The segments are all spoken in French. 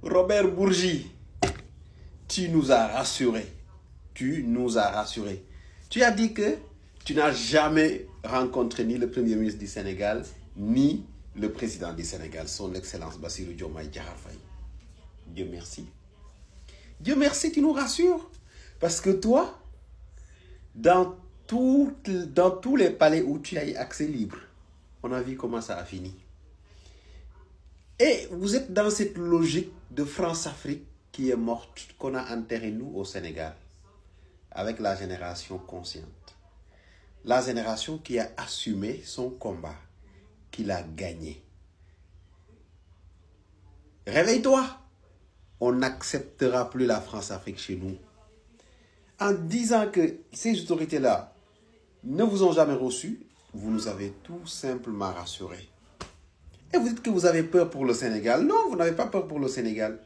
Robert Bourgi, tu nous as rassurés. Tu nous as rassurés. Tu as dit que tu n'as jamais rencontré ni le Premier ministre du Sénégal, ni le président du Sénégal, son Excellence Bassirou Diomaye Diakhar Faye. Dieu merci. Dieu merci, tu nous rassures. Parce que toi, dans tous les palais où tu as eu accès libre, on a vu comment ça a fini. Et vous êtes dans cette logique de France-Afrique qui est morte, qu'on a enterré nous au Sénégal, avec la génération consciente. La génération qui a assumé son combat, qui l'a gagné. Réveille-toi. On n'acceptera plus la France-Afrique chez nous. En disant que ces autorités-là ne vous ont jamais reçu, vous nous avez tout simplement rassurés. Et vous dites que vous avez peur pour le Sénégal. Non, vous n'avez pas peur pour le Sénégal.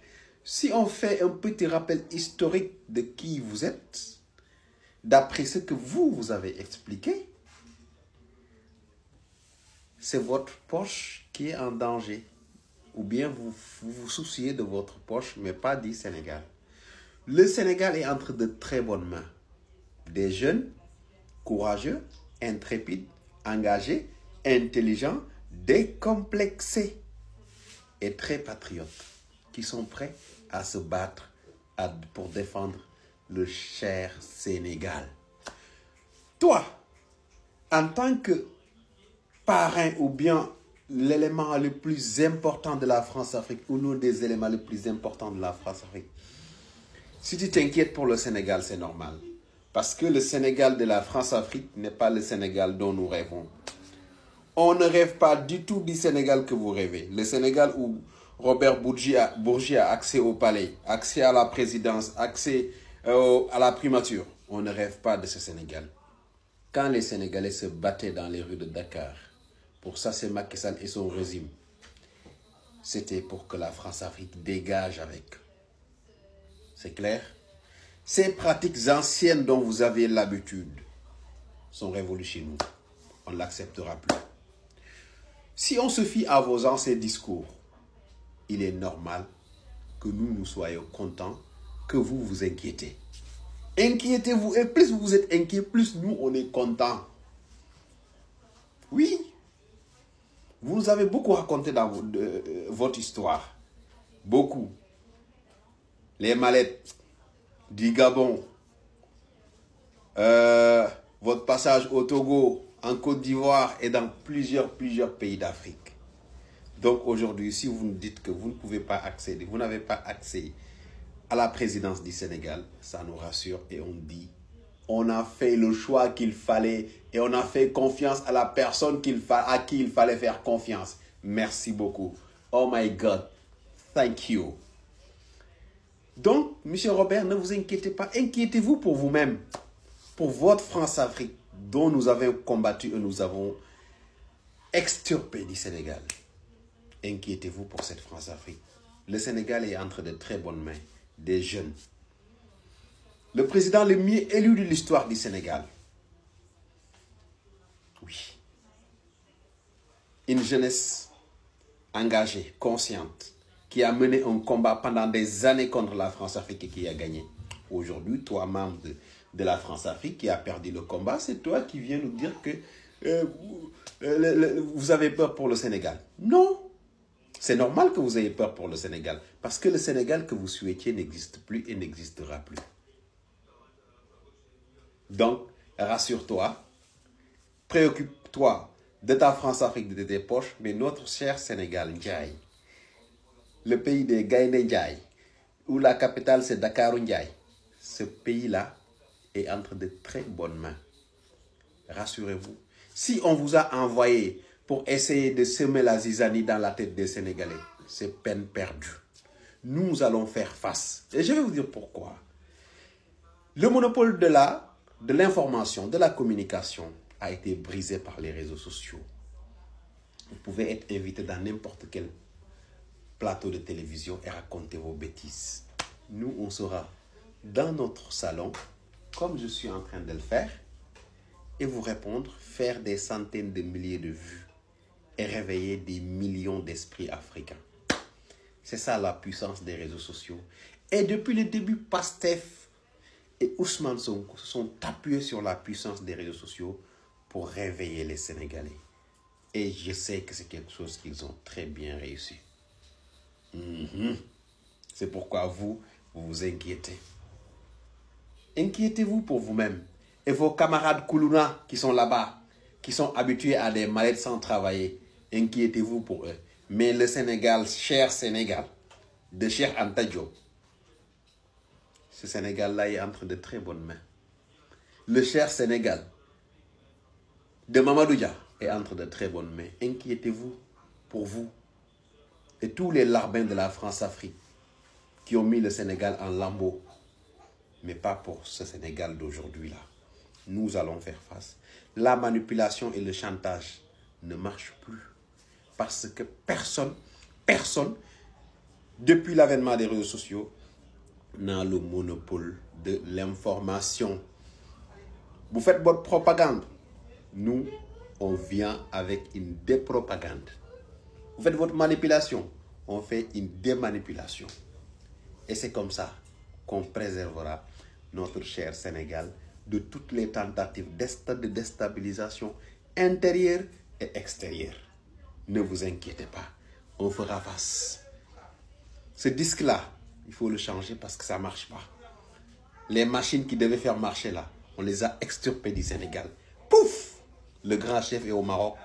Si on fait un petit rappel historique de qui vous êtes, d'après ce que vous avez expliqué, c'est votre poche qui est en danger. Ou bien vous vous souciez de votre poche, mais pas du Sénégal. Le Sénégal est entre de très bonnes mains. Des jeunes, courageux, intrépides, engagés, intelligents, décomplexés et très patriotes qui sont prêts à se battre pour défendre le cher Sénégal. Toi, en tant que parrain ou bien l'élément le plus important de la France-Afrique ou l'un des éléments les plus importants de la France-Afrique, si tu t'inquiètes pour le Sénégal, c'est normal. Parce que le Sénégal de la France-Afrique n'est pas le Sénégal dont nous rêvons. On ne rêve pas du tout du Sénégal que vous rêvez. Le Sénégal où Robert Bourgi a accès au palais, accès à la présidence, accès à la primature. On ne rêve pas de ce Sénégal. Quand les Sénégalais se battaient dans les rues de Dakar pour chasser Macky Sall et son régime, c'était pour que la France-Afrique dégage avec. C'est clair? Ces pratiques anciennes dont vous avez l'habitude sont révolues chez nous. On ne l'acceptera plus. Si on se fie à vos anciens discours, il est normal que nous soyons contents, que vous vous inquiétez. Inquiétez-vous, et plus vous êtes inquiets, plus nous on est contents. Oui, vous nous avez beaucoup raconté dans votre histoire. Beaucoup. Les mallettes du Gabon, votre passage au Togo, en Côte d'Ivoire et dans plusieurs pays d'Afrique. Donc aujourd'hui, si vous nous dites que vous ne pouvez pas accéder, vous n'avez pas accès à la présidence du Sénégal, ça nous rassure et on dit, on a fait le choix qu'il fallait et on a fait confiance à la personne à qui il fallait faire confiance. Merci beaucoup. Oh my God. Thank you. Donc, M. Robert, ne vous inquiétez pas. Inquiétez-vous pour vous-même, pour votre France-Afrique dont nous avons combattu et nous avons extirpé du Sénégal. Inquiétez-vous pour cette France-Afrique. Le Sénégal est entre de très bonnes mains, des jeunes. Le président le mieux élu de l'histoire du Sénégal. Oui. Une jeunesse engagée, consciente, qui a mené un combat pendant des années contre la France-Afrique et qui a gagné. Aujourd'hui, toi, membre de la France-Afrique qui a perdu le combat, c'est toi qui viens nous dire que vous avez peur pour le Sénégal. Non, c'est normal que vous ayez peur pour le Sénégal, parce que le Sénégal que vous souhaitiez n'existe plus et n'existera plus. Donc, rassure-toi, préoccupe-toi de ta France-Afrique, de tes poches, mais notre cher Sénégal, Ndiaye, le pays des Gaïndé Ndiaye, où la capitale c'est Dakar Ndiaye, ce pays-là est entre de très bonnes mains. Rassurez-vous. Si on vous a envoyé pour essayer de semer la zizanie dans la tête des Sénégalais, c'est peine perdue. Nous allons faire face. Et je vais vous dire pourquoi. Le monopole de l'information, de la communication a été brisé par les réseaux sociaux. Vous pouvez être invité dans n'importe quel plateau de télévision et raconter vos bêtises. Nous, on sera dans notre salon, comme je suis en train de le faire, et vous répondre, faire des centaines de milliers de vues et réveiller des millions d'esprits africains. C'est ça la puissance des réseaux sociaux. Et depuis le début, Pastef et Ousmane Sonko se sont appuyés sur la puissance des réseaux sociaux pour réveiller les Sénégalais. Et je sais que c'est quelque chose qu'ils ont très bien réussi. C'est pourquoi vous vous inquiétez. Inquiétez-vous pour vous-même. Et vos camarades Koulouna qui sont là-bas, qui sont habitués à des mallettes sans travailler, inquiétez-vous pour eux. Mais le Sénégal, cher Sénégal, de Cheikh Anta Diop, ce Sénégal-là est entre de très bonnes mains. Le cher Sénégal de Mamadou Dia est entre de très bonnes mains. Inquiétez-vous pour vous et tous les larbins de la France-Afrique qui ont mis le Sénégal en lambeaux. Mais pas pour ce Sénégal d'aujourd'hui-là. Nous allons faire face. La manipulation et le chantage ne marchent plus. Parce que personne, depuis l'avènement des réseaux sociaux, n'a le monopole de l'information. Vous faites votre propagande. Nous, on vient avec une dépropagande. Vous faites votre manipulation. On fait une démanipulation. Et c'est comme ça qu'on préservera notre cher Sénégal de toutes les tentatives de déstabilisation intérieure et extérieure. Ne vous inquiétez pas, on fera face. Ce disque-là, il faut le changer parce que ça ne marche pas. Les machines qui devaient faire marcher là, on les a extirpées du Sénégal. Pouf! Le grand chef est au Maroc.